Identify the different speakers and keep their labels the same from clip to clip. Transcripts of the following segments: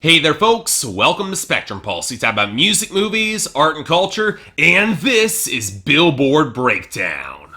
Speaker 1: Hey there folks, welcome to Spectrum Pulse. We talk about music, movies, art and culture, and this is Billboard Breakdown.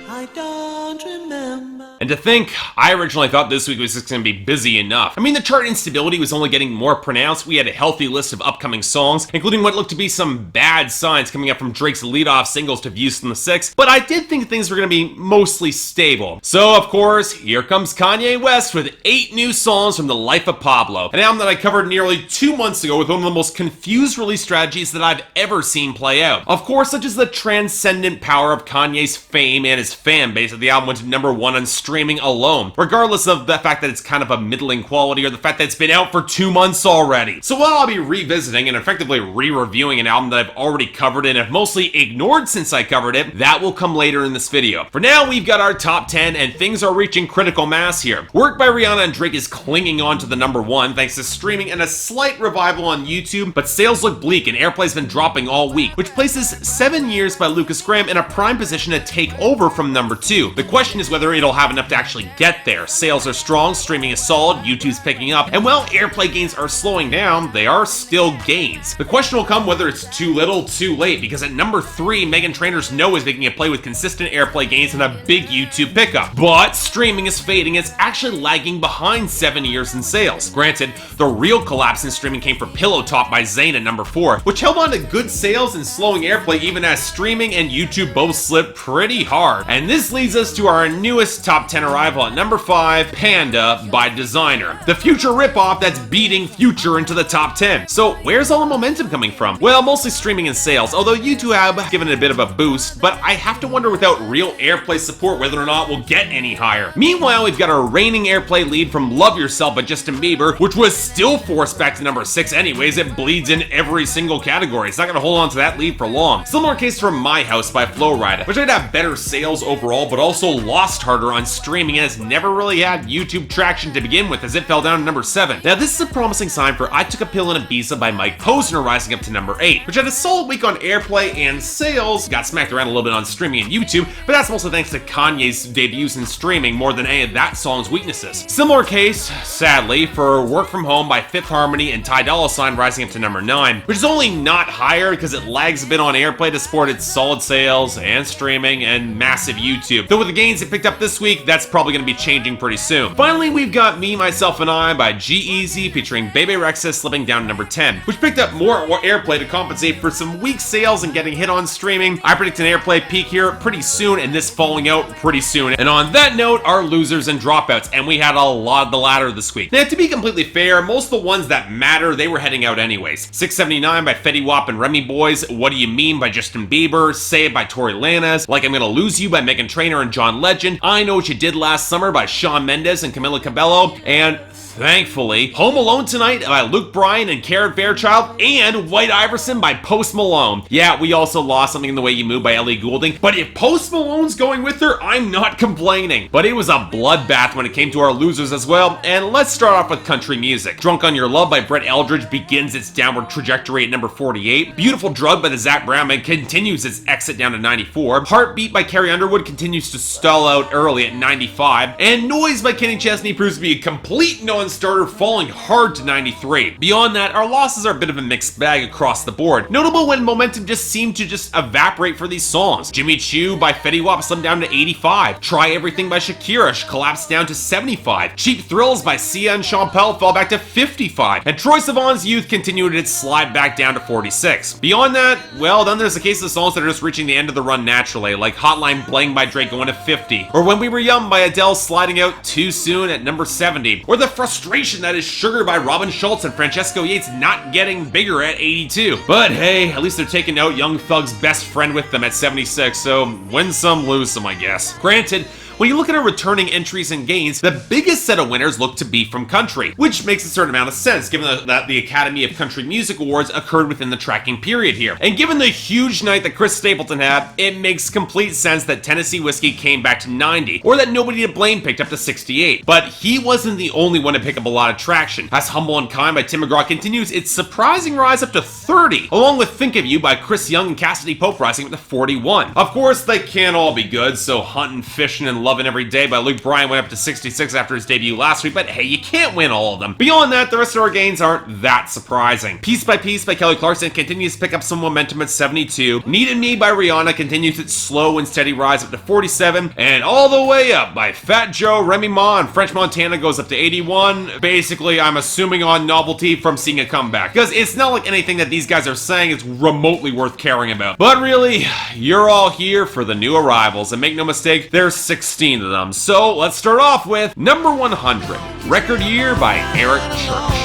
Speaker 1: I don't remember. And to think, I originally thought this week was just going to be busy enough. I mean, the chart instability was only getting more pronounced. We had a healthy list of upcoming songs, including what looked to be some bad signs coming up from Drake's lead-off singles to Views from the Six, but I did think things were going to be mostly stable. So, of course, here comes Kanye West with 8 new songs from The Life of Pablo, an album that I covered nearly 2 months ago with one of the most confused release strategies that I've ever seen play out. Of course, such as the transcendent power of Kanye's fame and his fan base that the album went to #1 on streaming alone, regardless of the fact that it's kind of a middling quality or the fact that it's been out for 2 months already. So while I'll be revisiting and effectively re-reviewing an album that I've already covered and have mostly ignored since I covered it, that will come later in this video. For now, we've got our top 10 and things are reaching critical mass here. Work by Rihanna and Drake is clinging on to the #1 thanks to streaming and a slight revival on YouTube, but sales look bleak and airplay's been dropping all week, which places 7 Years by Lucas Graham in a prime position to take over from #2. The question is whether it'll have enough to actually get there. Sales are strong, streaming is solid, YouTube's picking up, and while airplay gains are slowing down, they are still gains. The question will come whether it's too little, too late, because at #3, Meghan Trainor's No is making a play with consistent airplay gains and a big YouTube pickup. But streaming is fading, it's actually lagging behind 7 Years in sales. Granted, the real collapse in streaming came from Pillow Talk by Zayn at #4, which held on to good sales and slowing airplay even as streaming and YouTube both slipped pretty hard. And this leads us to our newest top 10 arrival at #5, Panda by Desiigner. The Future ripoff that's beating Future into the top 10. So where's all the momentum coming from? Well, mostly streaming and sales, although YouTube have given it a bit of a boost, but I have to wonder without real airplay support whether or not we'll get any higher. Meanwhile, we've got our reigning airplay lead from Love Yourself by Justin Bieber, which was still forced back to #6 anyways. It bleeds in every single category. It's not gonna hold on to that lead for long. Similar case from My House by Flo Rida, which might have better sales overall, but also lost harder on streaming and has never really had YouTube traction to begin with as it fell down to #7. Now this is a promising sign for I Took a Pill in Ibiza by Mike Posner rising up to #8, which had a solid week on airplay and sales, got smacked around a little bit on streaming and YouTube, but that's mostly thanks to Kanye's debuts in streaming more than any of that song's weaknesses. Similar case, sadly, for Work From Home by Fifth Harmony and Ty Dolla $ign rising up to #9, which is only not higher because it lags a bit on airplay to support its solid sales and streaming and massive YouTube. Though with the gains it picked up this week, that's probably going to be changing pretty soon. Finally, we've got Me, Myself, and I by G-Eazy featuring Bebe Rexha slipping down to #10, which picked up more airplay to compensate for some weak sales and getting hit on streaming. I predict an airplay peak here pretty soon and this falling out pretty soon. And on that note, our losers and dropouts, and we had a lot of the latter this week. Now, to be completely fair, most of the ones that matter, they were heading out anyways. 679 by Fetty Wap and Remy Boys, What Do You Mean by Justin Bieber, Say It by Tory Lanez, Like I'm Gonna Lose You by Meghan Trainor and John Legend, I Know What You Did Last Summer by Shawn Mendes and Camila Cabello, and thankfully, Home Alone Tonight by Luke Bryan and Karen Fairchild, and White Iverson by Post Malone. Yeah, we also lost Something in the Way You Move by Ellie Goulding, but if Post Malone's going with her, I'm not complaining. But it was a bloodbath when it came to our losers as well, and let's start off with country music. Drunk on Your Love by Brett Eldridge begins its downward trajectory at #48. Beautiful Drug by the Zach Brown Band continues its exit down to #94. Heartbeat by Carrie Underwood continues to stall out early at '95, and Noise by Kenny Chesney proves to be a complete non-starter, falling hard to '93. Beyond that, our losses are a bit of a mixed bag across the board. Notable when momentum just seemed to evaporate for these songs. Jimmy Choo by Fetty Wap slimmed down to 85. Try Everything by Shakira collapsed down to 75. Cheap Thrills by Sia and Sean Pell fell back to 55. And Troye Sivan's Youth continued its slide back down to 46. Beyond that, well, then there's a case of songs that are just reaching the end of the run naturally, like Hotline Bling by Drake going to 50. Or When We Were Young by Adele sliding out too soon at #70. Or The Frustration That Is Sugar by Robin Schultz and Francesco Yates not getting bigger at 82. But hey, at least they're taking out Young Thug's Best Friend with them at 76, so win some, lose some, I guess. Granted, when you look at our returning entries and gains, the biggest set of winners look to be from country, which makes a certain amount of sense given that the Academy of Country Music Awards occurred within the tracking period here. And given the huge night that Chris Stapleton had, it makes complete sense that Tennessee Whiskey came back to 90, or that Nobody to Blame picked up to 68. But he wasn't the only one to pick up a lot of traction, as Humble and Kind by Tim McGraw continues its surprising rise up to 30, along with Think of You by Chris Young and Cassidy Pope rising up to 41. Of course, they can't all be good, so Huntin', Fishin', and Lovin' Every Day by Luke Bryan went up to 66 after his debut last week, but hey, you can't win all of them. Beyond that, the rest of our gains aren't that surprising. Piece by Piece by Kelly Clarkson continues to pick up some momentum at 72. Needed Me by Rihanna continues its slow and steady rise up to 47. And All the Way Up by Fat Joe, Remy Ma, and French Montana goes up to 81. Basically, I'm assuming on novelty from seeing a comeback, because it's not like anything that these guys are saying is remotely worth caring about. But really, you're all here for the new arrivals, and make no mistake, there's 16 of them. So let's start off with number 100, Record Year by Eric Church.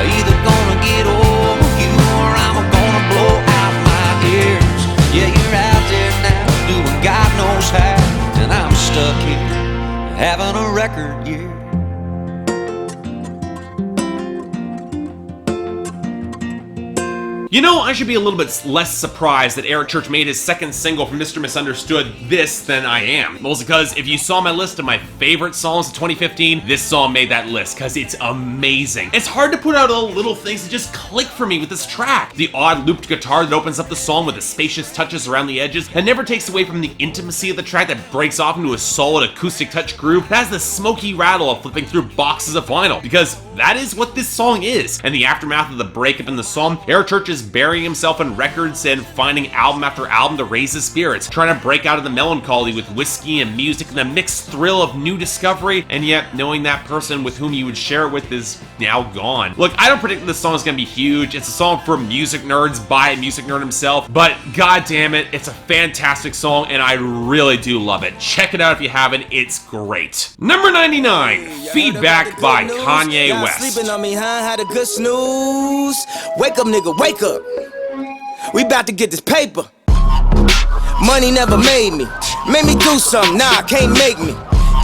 Speaker 2: Either gonna get over you or I'm gonna blow out my ears. Yeah, you're out there now doing God knows how, and I'm stuck here having a record year.
Speaker 1: You know, I should be a little bit less surprised that Eric Church made his second single from Mr. Misunderstood this than I am. Mostly because if you saw my list of my favorite songs of 2015, this song made that list because it's amazing. It's hard to put out all the little things that just click for me with this track. The odd looped guitar that opens up the song with the spacious touches around the edges and never takes away from the intimacy of the track that breaks off into a solid acoustic touch groove that has the smoky rattle of flipping through boxes of vinyl, because that is what this song is. And the aftermath of the breakup in the song, Eric Church is burying himself in records and finding album after album to raise his spirits, trying to break out of the melancholy with whiskey and music and the mixed thrill of new discovery, and yet knowing that person with whom you would share it with is now gone. Look, I don't predict this song is going to be huge. It's a song for music nerds by a music nerd himself, but god damn it, it's a fantastic song and I really do love it. Check it out if you haven't, it's great. Number 99, Feedback by Kanye West.
Speaker 3: Sleeping on me, huh? Had a good snooze. Wake up, nigga, wake up. We about to get this paper. Money never made me. Made me do something, nah, can't make me.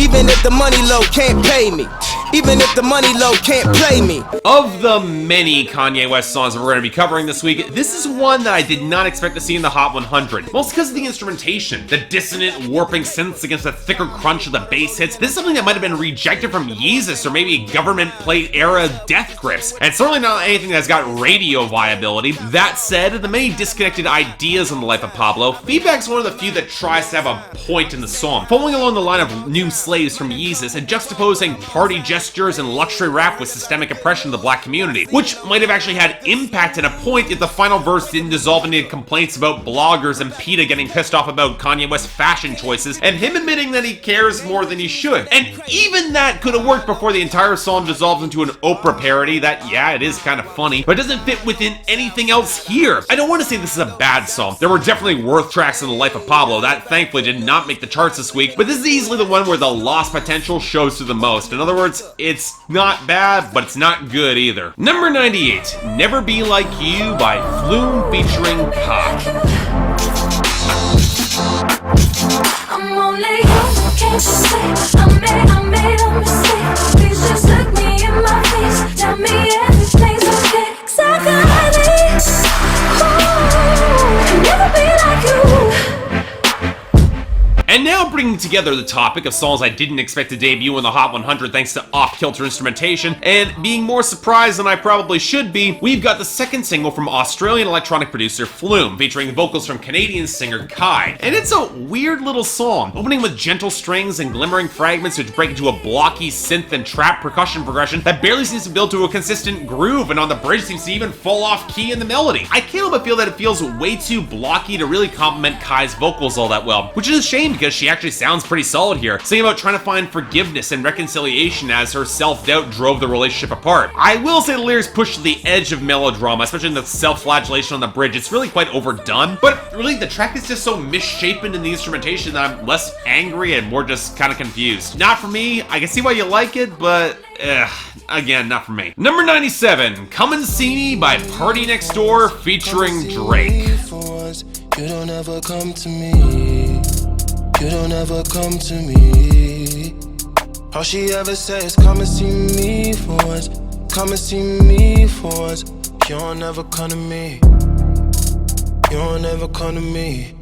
Speaker 3: Even if the money low, can't pay me. Even if the money low, can't play me.
Speaker 1: Of the many Kanye West songs that we're going to be covering this week, this is one that I did not expect to see in the Hot 100. Mostly because of the instrumentation, the dissonant, warping synths against the thicker crunch of the bass hits. This is something that might have been rejected from Yeezus or maybe government plate era Death Grips, and certainly not anything that's got radio viability. That said, the many disconnected ideas in the life of Pablo, Feedback's one of the few that tries to have a point in the song, following along the line of New Slaves from Yeezus and juxtaposing party gestures and luxury rap with systemic oppression of the black community, which might have actually had impact at a point if the final verse didn't dissolve into complaints about bloggers and PETA getting pissed off about Kanye West's fashion choices and him admitting that he cares more than he should. And even that could have worked before the entire song dissolves into an Oprah parody that, yeah, it is kind of funny, but doesn't fit within anything else here. I don't want to say this is a bad song. There were definitely worse tracks in the life of Pablo that thankfully did not make the charts this week, but this is easily the one where the lost potential shows through the most. In other words, it's not bad, but it's not good either. Number 98, Never Be Like You by Flume featuring Cock.
Speaker 4: I'm only yours, can't you say I made a mistake? Please just look me in my face, tell me everything's okay. 'Cause I got it, ooh, never be like you.
Speaker 1: And now bringing together the topic of songs I didn't expect to debut in the Hot 100 thanks to off-kilter instrumentation, and being more surprised than I probably should be, we've got the second single from Australian electronic producer Flume, featuring vocals from Canadian singer Kai. And it's a weird little song, opening with gentle strings and glimmering fragments which break into a blocky synth and trap percussion progression that barely seems to build to a consistent groove, and on the bridge seems to even fall off key in the melody. I can't help but feel that it feels way too blocky to really complement Kai's vocals all that well, which is a shame because she actually sounds pretty solid here, singing about trying to find forgiveness and reconciliation as her self-doubt drove the relationship apart. I will say the lyrics push to the edge of melodrama, especially in the self-flagellation on the bridge. It's really quite overdone, but really the track is just so misshapen in the instrumentation that I'm less angry and more just kind of confused. Not for me. I can see why you like it, but again, not for me. Number 97, Come and See Me by PARTYNEXTDOOR featuring Drake.
Speaker 5: You don't ever come to me. You don't ever come to me. All she ever says, come and see me for once. Come and see me for once. You don't ever come to me. You don't ever come to me.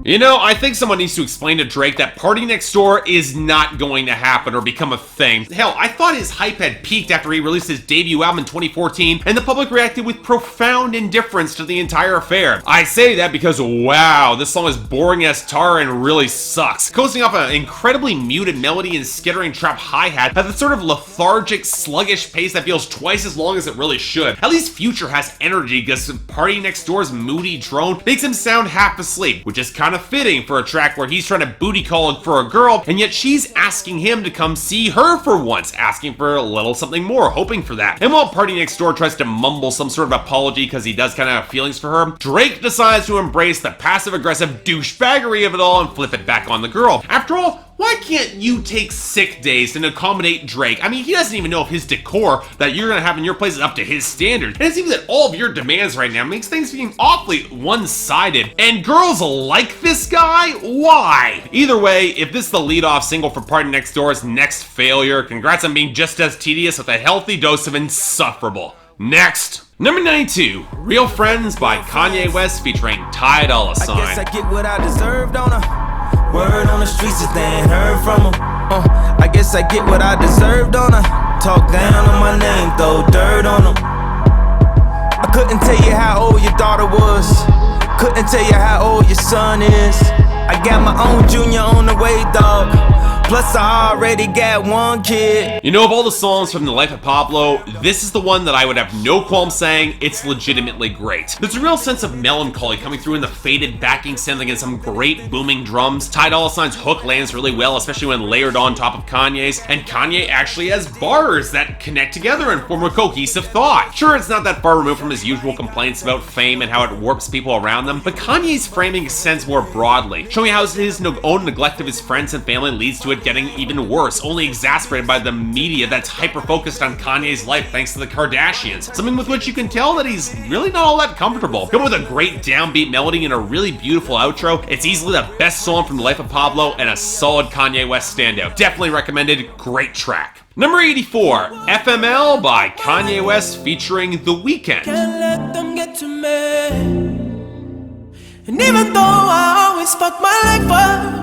Speaker 1: You know, I think someone needs to explain to Drake that PARTYNEXTDOOR is not going to happen or become a thing. Hell, I thought his hype had peaked after he released his debut album in 2014, and the public reacted with profound indifference to the entire affair. I say that because, wow, this song is boring as tar and really sucks. Coasting off an incredibly muted melody and skittering trap hi-hat at the sort of lethargic, sluggish pace that feels twice as long as it really should. At least Future has energy because PARTYNEXTDOOR's moody drone makes him sound half asleep, which is kind of fitting for a track where he's trying to booty call for a girl, and yet she's asking him to come see her for once, asking for a little something more, hoping for that. And while PARTYNEXTDOOR tries to mumble some sort of apology because he does kind of have feelings for her, Drake decides to embrace the passive-aggressive douchebaggery of it all and flip it back on the girl. After all, why can't you take sick days and accommodate Drake? I mean, he doesn't even know if his decor that you're gonna have in your place is up to his standards. And it seems that all of your demands right now makes things being awfully one-sided. And girls like this guy? Why? Either way, if this is the lead-off single for PARTYNEXTDOOR's next failure, congrats on being just as tedious with a healthy dose of insufferable. Next. Number 92, Real Friends by Kanye West featuring Dolla.
Speaker 3: I guess I get what I deserve, don't I? Word on the streets is they ain't heard from them. I guess I get what I deserve, don't I? Talk down on my name, throw dirt on them. I couldn't tell you how old your daughter was. Couldn't tell you how old your son is. I got my own junior on the way, dog. Plus I already got one kid.
Speaker 1: You know, of all the songs from The Life of Pablo, this is the one that I would have no qualm saying it's legitimately great. There's a real sense of melancholy coming through in the faded backing synth against some great booming drums. Dolla's hook lands really well, especially when layered on top of Kanye's, and Kanye actually has bars that connect together and form a cohesive thought. Sure, it's not that far removed from his usual complaints about fame and how it warps people around them, but Kanye's framing extends more broadly, showing how his own neglect of his friends and family leads to it getting even worse, only exacerbated by the media that's hyper-focused on Kanye's life thanks to the Kardashians. Something with which you can tell that he's really not all that comfortable. Come with a great downbeat melody and a really beautiful outro, it's easily the best song from The Life of Pablo and a solid Kanye West standout. Definitely recommended, great track. Number 84, FML by Kanye West featuring The Weeknd.
Speaker 6: Can't let them get to me. And even though I always fuck my life up,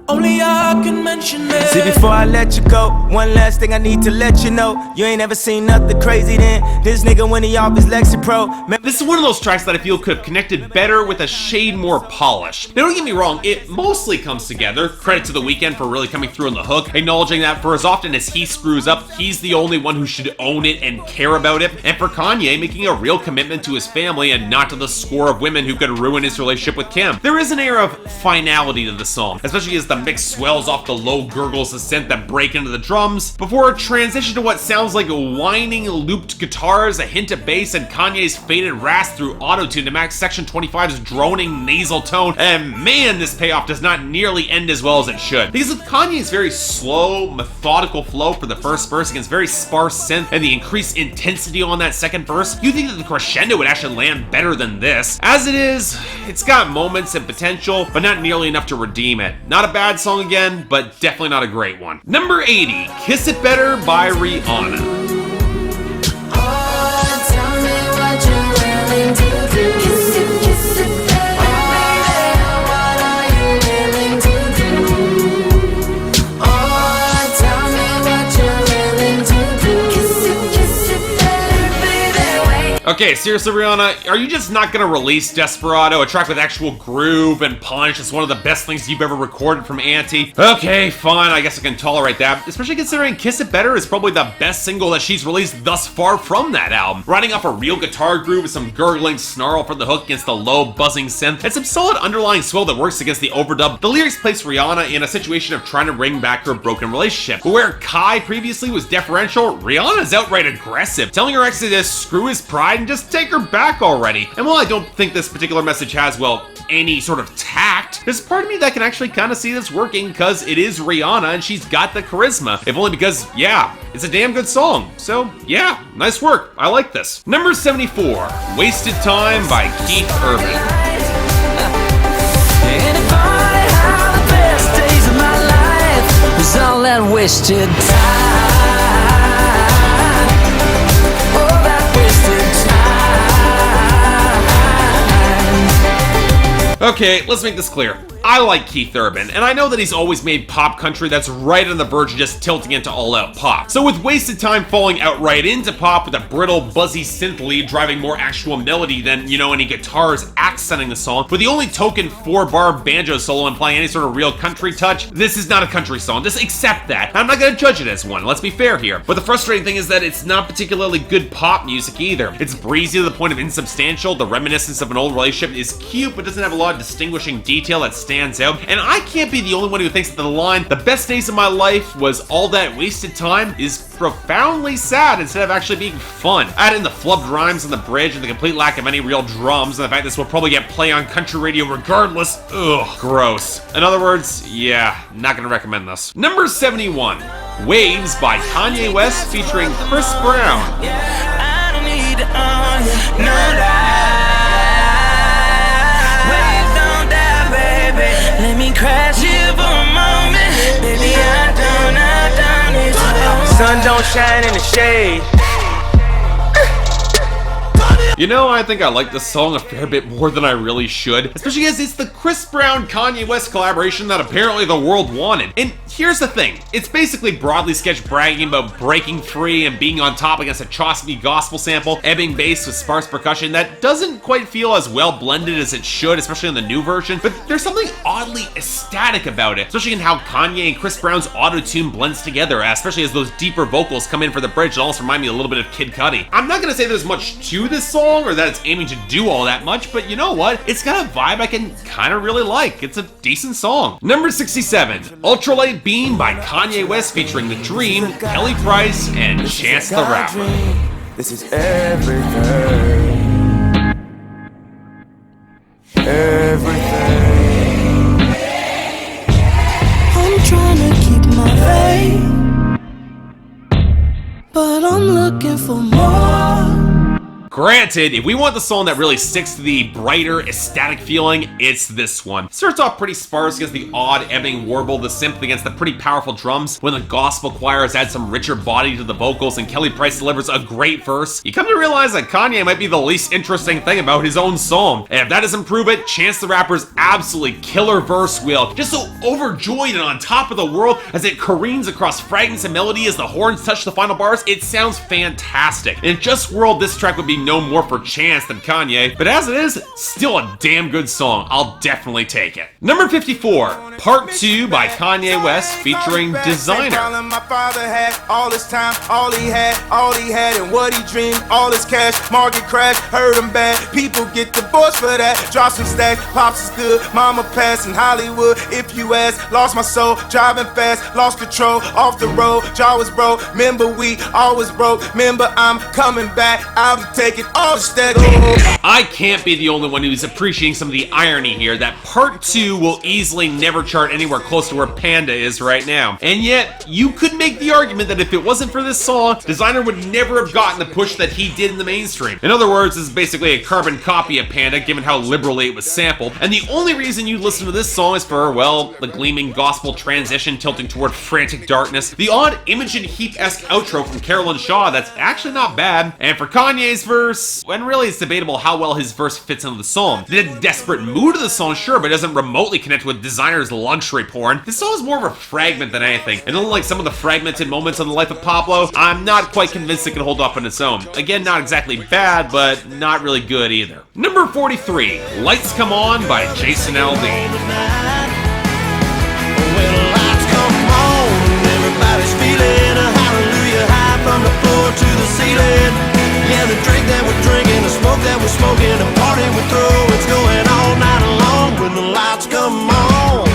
Speaker 6: only I can mention it.
Speaker 3: See, before I let you go, one last thing I need to let you know. You ain't ever seen nothing crazy than this nigga when he off his Lexi Pro.
Speaker 1: This is one of those tracks that I feel could have connected better with a shade more polish. Now don't get me wrong, it mostly comes together. Credit to The Weeknd for really coming through on the hook, acknowledging that for as often as he screws up, he's the only one who should own it and care about it. And for Kanye, making a real commitment to his family and not to the score of women who could ruin his relationship with Kim. There is an air of finality to the song, especially as the mix swells off the low gurgles of synth that break into the drums, before a transition to what sounds like whining looped guitars, a hint of bass, and Kanye's faded rasp through auto-tune to match Section 25's droning nasal tone. And man, this payoff does not nearly end as well as it should. Because with Kanye's very slow, methodical flow for the first verse against very sparse synth and the increased intensity on that second verse, you think that the crescendo would actually land better than this. As it is, it's got moments and potential, but not nearly enough to redeem it. Not a bad song again, but definitely not a great one. Number 80, Kiss It Better by Rihanna. Okay, seriously, Rihanna, are you just not gonna release Desperado, a track with actual groove and punch? It's one of the best things you've ever recorded from Auntie. Okay, fine, I guess I can tolerate that, especially considering Kiss It Better is probably the best single that she's released thus far from that album. Riding off a real guitar groove with some gurgling snarl for the hook against the low, buzzing synth, and some solid underlying swell that works against the overdub, the lyrics place Rihanna in a situation of trying to bring back her broken relationship. But where Kai previously was deferential, Rihanna's outright aggressive, telling her ex to just screw his pride and just take her back already. And while I don't think this particular message has, well, any sort of tact, there's part of me that can actually kind of see this working because it is Rihanna and she's got the charisma, if only because, yeah, it's a damn good song. So, yeah, nice work. I like this. Number 74, Wasted Time by Keith Urban.
Speaker 6: Anybody had the best days of my life was all that wasted time. All that wasted time.
Speaker 1: Okay, let's make this clear. I like Keith Urban, and I know that he's always made pop country that's right on the verge of just tilting into all-out pop. So with Wasted Time falling outright into pop with a brittle, buzzy synth lead driving more actual melody than, you know, any guitars accenting the song, with the only token 4-bar banjo solo implying any sort of real country touch, this is not a country song. Just accept that. I'm not gonna judge it as one, let's be fair here. But the frustrating thing is that it's not particularly good pop music either. It's breezy to the point of insubstantial, the reminiscence of an old relationship is cute, but doesn't have a lot of distinguishing detail that stands out, and I can't be the only one who thinks that the line, "the best days of my life was all that wasted time," is profoundly sad instead of actually being fun. Add in the flubbed rhymes on the bridge and the complete lack of any real drums, and the fact this will probably get play on country radio regardless. Ugh, gross. In other words, yeah, not gonna recommend this. Number 71, Waves by Kanye West featuring Chris Brown.
Speaker 6: I don't need to own you, no lie. Waves don't die, baby. Let me crash here for a moment. Baby, I don't need to. Sun don't shine in the shade.
Speaker 1: You know, I think I like this song a fair bit more than I really should, especially as it's the Chris Brown-Kanye West collaboration that apparently the world wanted. And here's the thing, it's basically broadly sketched bragging about breaking free and being on top against a Chosky gospel sample, ebbing bass with sparse percussion that doesn't quite feel as well blended as it should, especially on the new version, but there's something oddly ecstatic about it, especially in how Kanye and Chris Brown's auto-tune blends together, especially as those deeper vocals come in for the bridge that also remind me a little bit of Kid Cudi. I'm not gonna say there's much to this song, or that it's aiming to do all that much, but you know what? It's got a vibe I can kind of really like. It's a decent song. Number 67, Ultralight Beam by Kanye West featuring The Dream, Kelly Price, and Chance the Rapper.
Speaker 5: This is everything. Everything.
Speaker 6: I'm trying to keep my faith, but I'm looking for more.
Speaker 1: Granted, if we want the song that really sticks to the brighter, ecstatic feeling, it's this one. It starts off pretty sparse against the odd ebbing warble, the synth against the pretty powerful drums, when the gospel choirs add some richer body to the vocals and Kelly Price delivers a great verse. You come to realize that Kanye might be the least interesting thing about his own song. And if that doesn't prove it, Chance the Rapper's absolutely killer verse wheel, just so overjoyed and on top of the world as it careens across fragments of melody as the horns touch the final bars, it sounds fantastic. In Just World, this track would be no more for Chance than Kanye, but as it is, still a damn good song. I'll definitely take it. Number 54, Part 2 by Kanye West featuring Desiigner.
Speaker 5: My father had all his time, all he had, and what he dreamed, all his cash. Market crash, hurt him bad. People get divorced for that. Drop some stacks, pops is good. Mama passed in Hollywood. If you ask, lost my soul, driving fast, lost control, off the road. Jaw was broke. Remember we always broke. Remember I'm coming back. I'll be taking all the stack.
Speaker 1: I can't be the only one who's appreciating some of the irony here that Part 2 will easily never chart anywhere close to where Panda is right now. And yet, you could make the argument that if it wasn't for this song, Desiigner would never have gotten the push that he did in the mainstream. In other words, this is basically a carbon copy of Panda, given how liberally it was sampled. And the only reason you listen to this song is for, well, the gleaming gospel transition tilting toward frantic darkness, the odd Imogen Heap-esque outro from Carolyn Shaw that's actually not bad, and for Kanye's verse, when really it's debatable how well his verse fits into the song. The desperate mood of the song, sure, but it doesn't remotely connect with Designer's luxury porn. This song is more of a fragment than anything, and unlike some of the fragmented moments in the life of Pablo, I'm not quite convinced it can hold up on its own. Again, not exactly bad, but not really good either. Number 43, Lights Come On by Jason Aldean.
Speaker 5: When the lights come on, everybody's feeling a hallelujah high from the floor to the ceiling. Yeah, the drink that we're drinking, the smoke that we're smoking, the party we're throwing, it's going all night long when the lights come on.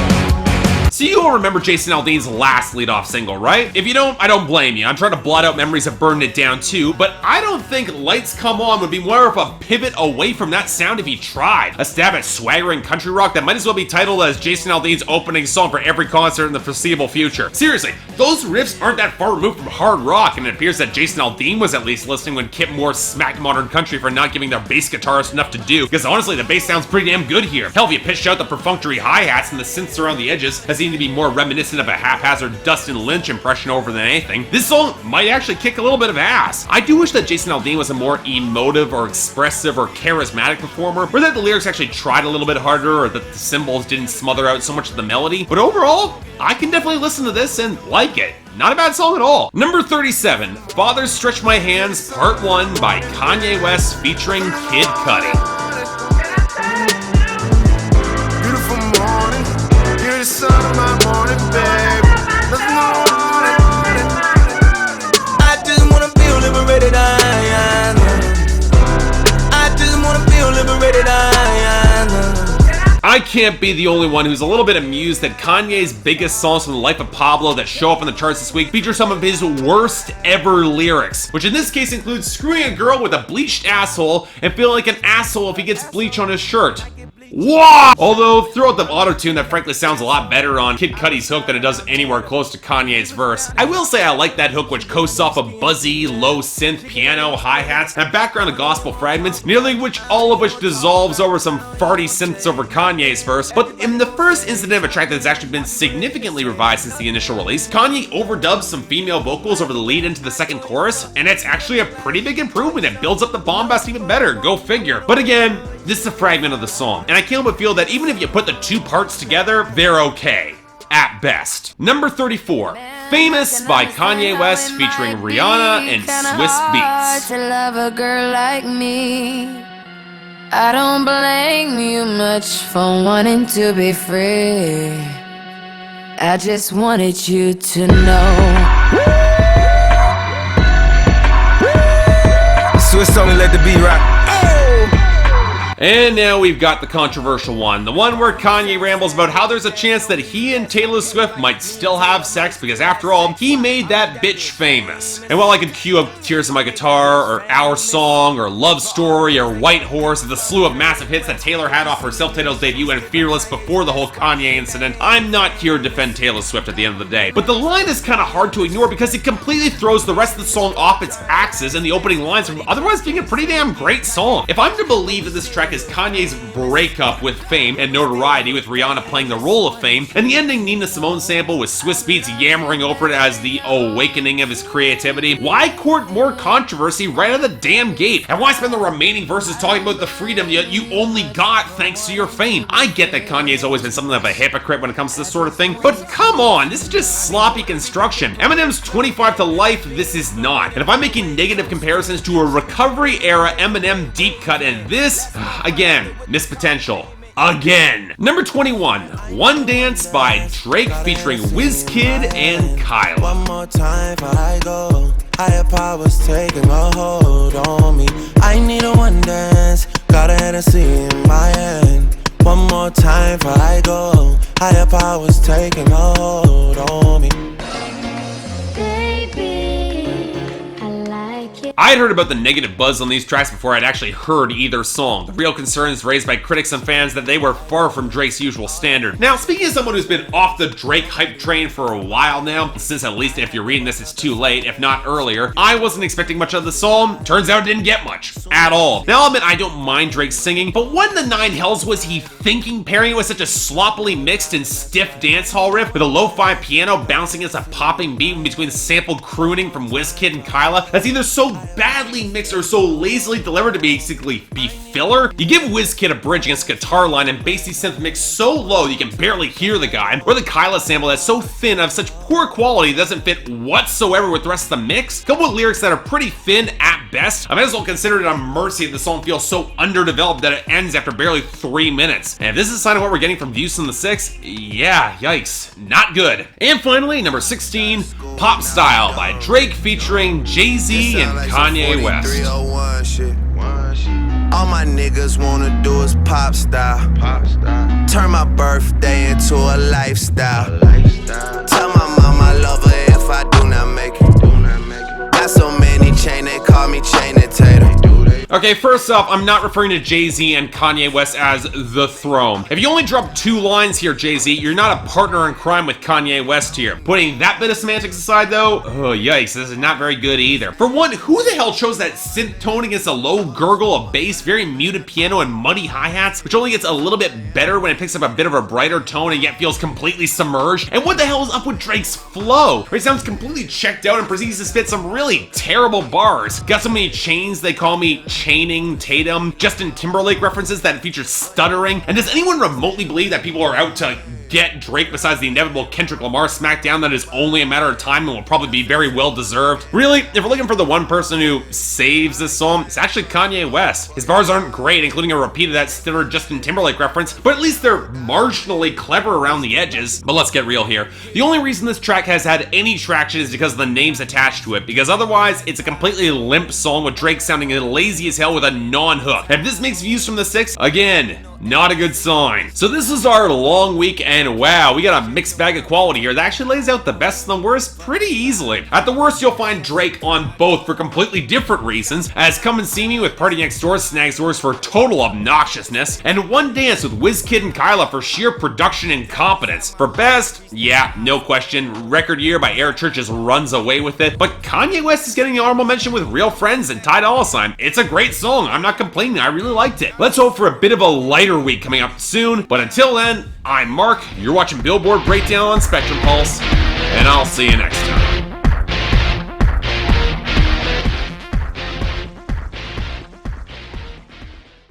Speaker 1: So you all remember Jason Aldean's last lead-off single, right? If you don't, I don't blame you. I'm trying to blot out memories of burning it down too, but I don't think Lights Come On would be more of a pivot away from that sound if he tried. A stab at swaggering country rock that might as well be titled as Jason Aldean's opening song for every concert in the foreseeable future. Seriously, those riffs aren't that far removed from hard rock, and it appears that Jason Aldean was at least listening when Kip Moore smacked modern country for not giving their bass guitarist enough to do, because honestly, the bass sounds pretty damn good here. Hell, if you pitched out the perfunctory hi-hats and the synths around the edges, as the seem to be more reminiscent of a haphazard Dustin Lynch impression over than anything, this song might actually kick a little bit of ass. I do wish that Jason Aldean was a more emotive or expressive or charismatic performer, or that the lyrics actually tried a little bit harder, or that the cymbals didn't smother out so much of the melody, but overall, I can definitely listen to this and like it. Not a bad song at all. Number 37, Father Stretch My Hands, Part 1 by Kanye West featuring Kid Cudi.
Speaker 5: Beautiful morning, you're the sun of my morning, babe.
Speaker 3: I just wanna feel liberated, I just wanna feel liberated,
Speaker 1: I can't be the only one who's a little bit amused that Kanye's biggest songs from the life of Pablo that show up on the charts this week feature some of his worst ever lyrics, which in this case includes screwing a girl with a bleached asshole and feeling like an asshole if he gets bleach on his shirt. Wow! Although, throughout the auto-tune that frankly sounds a lot better on Kid Cudi's hook than it does anywhere close to Kanye's verse. I will say I like that hook, which coasts off a buzzy, low synth piano, hi-hats, and a background of gospel fragments, nearly all of which dissolves over some farty synths over Kanye's verse. But in the first incident of a track that's actually been significantly revised since the initial release, Kanye overdubs some female vocals over the lead into the second chorus, and it's actually a pretty big improvement. It builds up the bombast even better, go figure. But again, this is a fragment of the song, and I can't but feel that even if you put the two parts together, they're okay. At best. Number 34, Famous by Kanye West featuring Rihanna and Swizz Beatz.
Speaker 4: To love a girl like me, I don't blame you much for wanting to be free. I just wanted you to know.
Speaker 3: Swizz only let the beat rock.
Speaker 1: And now we've got the controversial one, the one where Kanye rambles about how there's a chance that he and Taylor Swift might still have sex because after all, he made that bitch famous. And while I could cue up Tears in My Guitar, or Our Song, or Love Story, or White Horse, or the slew of massive hits that Taylor had off her self-titled debut and Fearless before the whole Kanye incident, I'm not here to defend Taylor Swift at the end of the day. But the line is kind of hard to ignore because it completely throws the rest of the song off its axis and the opening lines from otherwise being a pretty damn great song. If I'm to believe that this track is Kanye's breakup with fame and notoriety, with Rihanna playing the role of fame, and the ending Nina Simone sample with Swizz Beatz yammering over it as the awakening of his creativity, why court more controversy right out of the damn gate? And why spend the remaining verses talking about the freedom you only got thanks to your fame? I get that Kanye's always been something of a hypocrite when it comes to this sort of thing, but come on, this is just sloppy construction. Eminem's 25 to Life, this is not. And if I'm making negative comparisons to a recovery era Eminem deep cut and this, again, missed potential. Again. Number 21, One Dance by Drake featuring WizKid and Kyla.
Speaker 5: One more time before I go. Higher powers taking a hold on me. I need a one dance. Got a Hennessy in my hand. One more time before I go. Higher powers taking a hold on me.
Speaker 1: I had heard about the negative buzz on these tracks before I'd actually heard either song. The real concerns raised by critics and fans that they were far from Drake's usual standard. Now, speaking as someone who's been off the Drake hype train for a while now, since at least if you're reading this it's too late, if not earlier, I wasn't expecting much of the song. Turns out it didn't get much. At all. Now I'll admit I don't mind Drake singing, but what in the nine hells was he thinking pairing it with such a sloppily mixed and stiff dance hall riff with a lo-fi piano bouncing against a popping beat in between sampled crooning from WizKid and Kyla that's either so badly mixed or so lazily delivered to basically be filler? You give WizKid a bridge against a guitar line and bassy synth mix so low you can barely hear the guy, or the Kyla sample that's so thin of such poor quality it doesn't fit whatsoever with the rest of the mix, coupled with lyrics that are pretty thin at best. I might as well consider it a mercy if the song feels so underdeveloped that it ends after barely 3 minutes. And if this is a sign of what we're getting from Views from the Six, yeah, yikes, not good. And finally, number 16, Pop Style by Drake featuring Jay-Z and Kanye West.
Speaker 5: 301 shit. All my niggas wanna do is pop style. Turn my birthday into a lifestyle. Tell my mom I love her if I do not make it. Got so many chain, they call me chain and tater.
Speaker 1: Okay, first off, I'm not referring to Jay-Z and Kanye West as the throne. If you only drop 2 lines here, Jay-Z, you're not a partner in crime with Kanye West here. Putting that bit of semantics aside though, oh yikes, this is not very good either. For one, who the hell chose that synth tone against a low gurgle of bass, very muted piano, and muddy hi-hats, which only gets a little bit better when it picks up a bit of a brighter tone and yet feels completely submerged? And what the hell is up with Drake's flow, where he sounds completely checked out and proceeds to spit some really terrible bars? Got so many chains they call me Chaining Tatum, Justin Timberlake references that feature stuttering, and does anyone remotely believe that people are out to get Drake besides the inevitable Kendrick Lamar smackdown that is only a matter of time and will probably be very well deserved? Really, if we're looking for the one person who saves this song, it's actually Kanye West. His bars aren't great, including a repeat of that stuttered Justin Timberlake reference, but at least they're marginally clever around the edges. But let's get real here. The only reason this track has had any traction is because of the names attached to it, because otherwise it's a completely limp song with Drake sounding lazy as hell with a non-hook. If this makes views from the 6, again, not a good sign. So this is our long week, and wow, we got a mixed bag of quality here that actually lays out the best and the worst pretty easily. At the worst, you'll find Drake on both for completely different reasons, as Come and See Me with PARTYNEXTDOOR snags worse for total obnoxiousness, and One Dance with WizKid and Kyla for sheer production incompetence. For best, yeah, no question, Record Year by Eric Church just runs away with it, but Kanye West is getting the honorable mention with Real Friends and Ty Dolla $ign. It's a great song, I'm not complaining, I really liked it. Let's hope for a bit of a lighter week coming up soon, but until then, I'm Mark, you're watching Billboard Breakdown on Spectrum Pulse, and I'll see you next time.